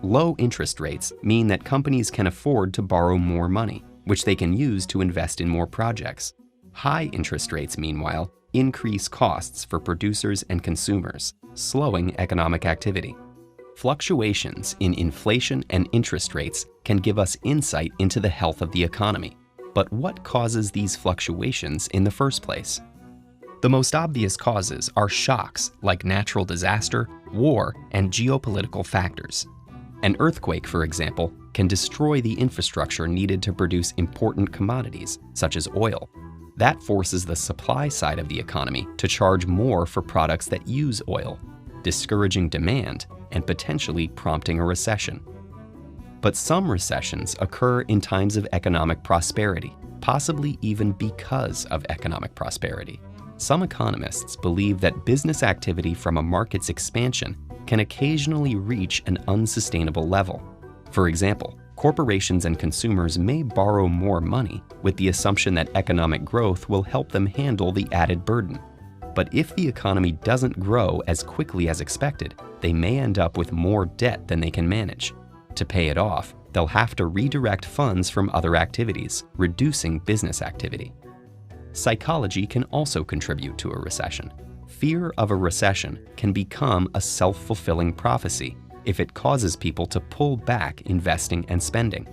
Low interest rates mean that companies can afford to borrow more money, which they can use to invest in more projects. High interest rates, meanwhile, increase costs for producers and consumers, slowing economic activity. Fluctuations in inflation and interest rates can give us insight into the health of the economy. But what causes these fluctuations in the first place? The most obvious causes are shocks like natural disaster, war, and geopolitical factors. An earthquake, for example, can destroy the infrastructure needed to produce important commodities, such as oil. That forces the supply side of the economy to charge more for products that use oil, discouraging demand and potentially prompting a recession. But some recessions occur in times of economic prosperity, possibly even because of economic prosperity. Some economists believe that business activity from a market's expansion can occasionally reach an unsustainable level. For example, corporations and consumers may borrow more money with the assumption that economic growth will help them handle the added burden. But if the economy doesn't grow as quickly as expected, they may end up with more debt than they can manage. To pay it off, they'll have to redirect funds from other activities, reducing business activity. Psychology can also contribute to a recession. Fear of a recession can become a self-fulfilling prophecy if it causes people to pull back investing and spending.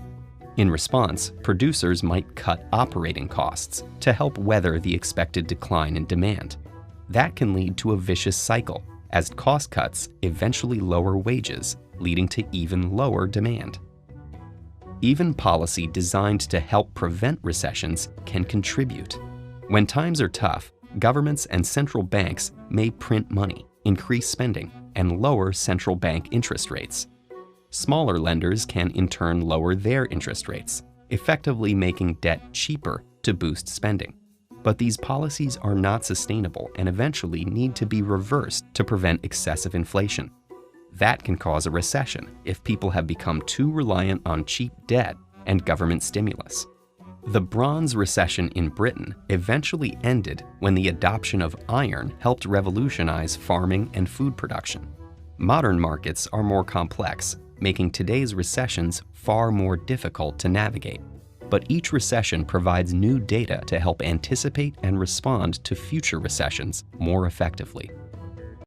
In response, producers might cut operating costs to help weather the expected decline in demand. That can lead to a vicious cycle, as cost cuts eventually lower wages, leading to even lower demand. Even policy designed to help prevent recessions can contribute. When times are tough, governments and central banks may print money, increase spending, and lower central bank interest rates. Smaller lenders can in turn lower their interest rates, effectively making debt cheaper to boost spending. But these policies are not sustainable and eventually need to be reversed to prevent excessive inflation. That can cause a recession if people have become too reliant on cheap debt and government stimulus. The Bronze Recession in Britain eventually ended when the adoption of iron helped revolutionize farming and food production. Modern markets are more complex, making today's recessions far more difficult to navigate. But each recession provides new data to help anticipate and respond to future recessions more effectively.